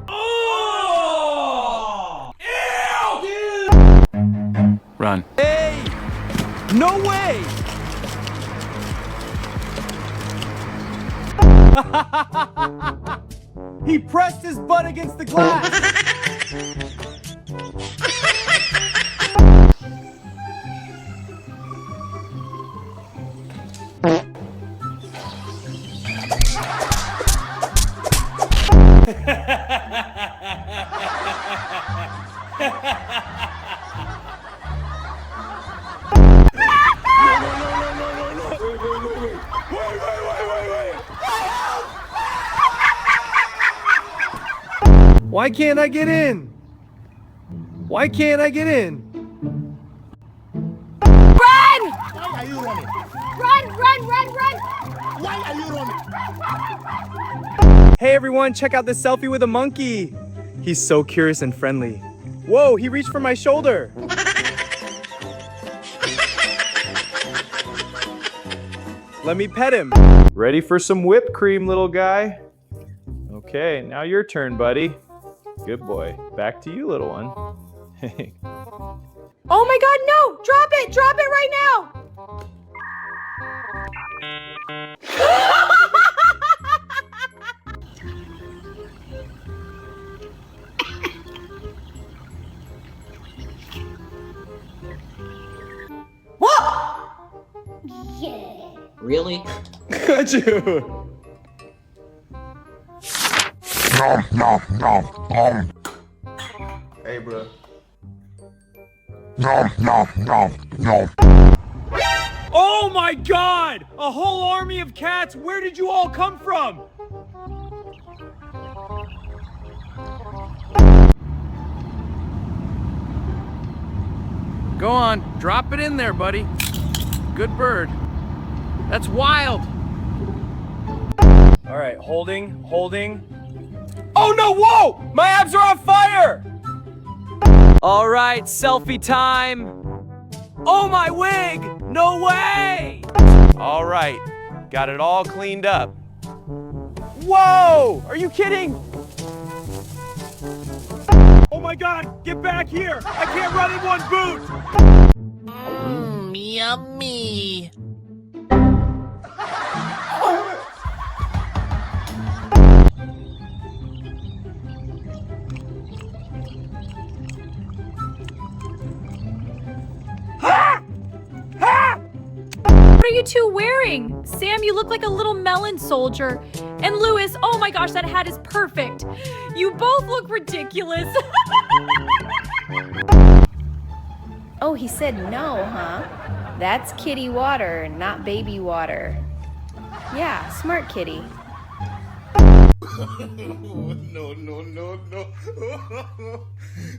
Oh! Ew! Run. Hey! No way! He pressed his butt against the glass! Why can't I get in? Why can't I get in? Run! Why are you running? Run, run, run, run! Why are you running? Hey everyone, check out this selfie with a monkey. He's so curious and friendly. Whoa, he reached for my shoulder. Let me pet him. Ready for some whipped cream, little guy? Okay, now your turn, buddy. Good boy. Back to you, little one. Oh my God, no! Drop it! Drop it right now! Really? Got you. Hey, bro. Oh my God! A whole army of cats! Where did you all come from? Go on, drop it in there, buddy. Good bird. That's wild. All right, holding. Oh no, whoa! My abs are on fire! All right, selfie time. Oh, my wig! No way! All right, got it all cleaned up. Whoa! Are you kidding? Oh my God, get back here! I can't run in one boot! Yummy. What are you two wearing? Sam, you look like a little melon soldier. And Louis, oh my gosh, that hat is perfect. You both look ridiculous. Oh, he said no, huh? That's kitty water, not baby water. Yeah, smart kitty.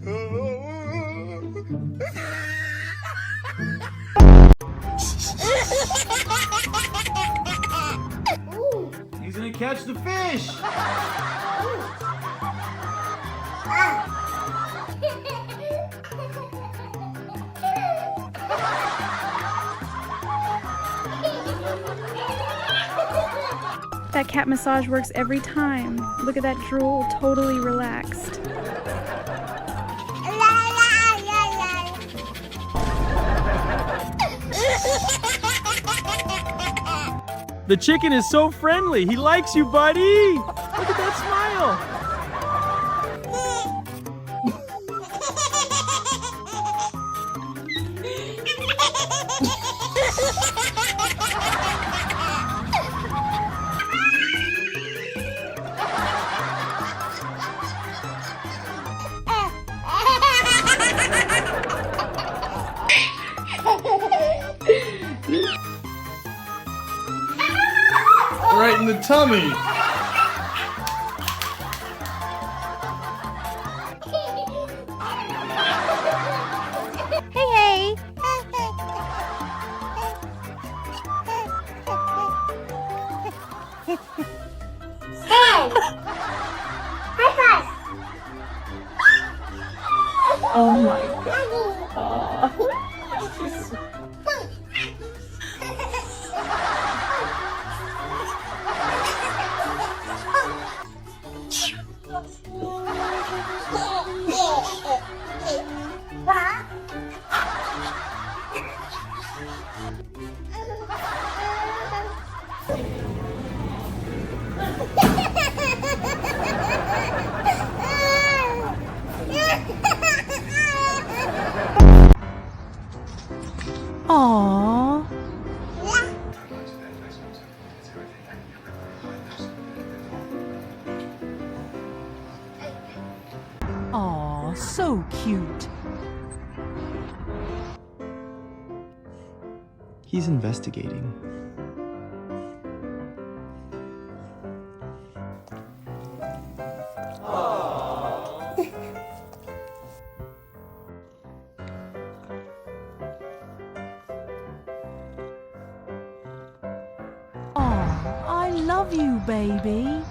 No. He's gonna catch the fish! That cat massage works every time. Look at that drool, totally relaxed. The chicken is so friendly. He likes you, buddy. Look at that smile. Right in the tummy. Hey! Oh my God. Aw, so cute. He's investigating. Aw, I love you, baby.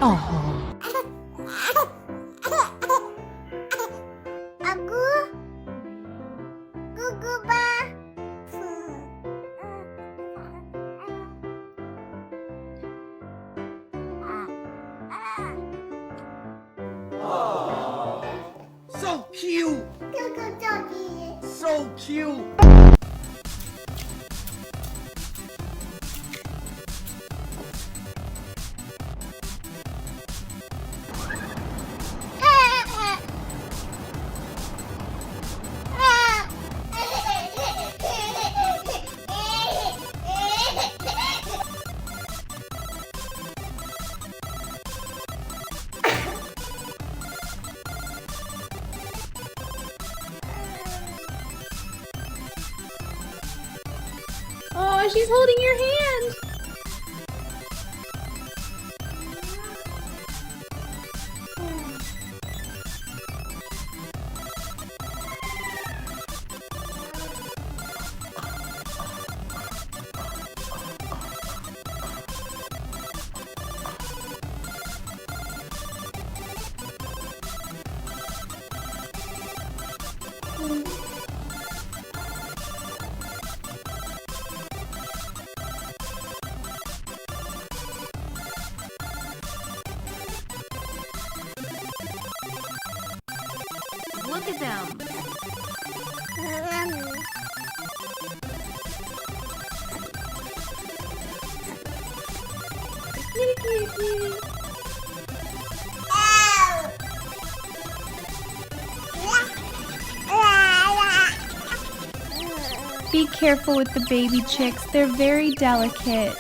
Oh, So cute. So cute. Oh, she's holding your hand. Look at them. Kitty, kitty, kitty. Be careful with the baby chicks. They're very delicate.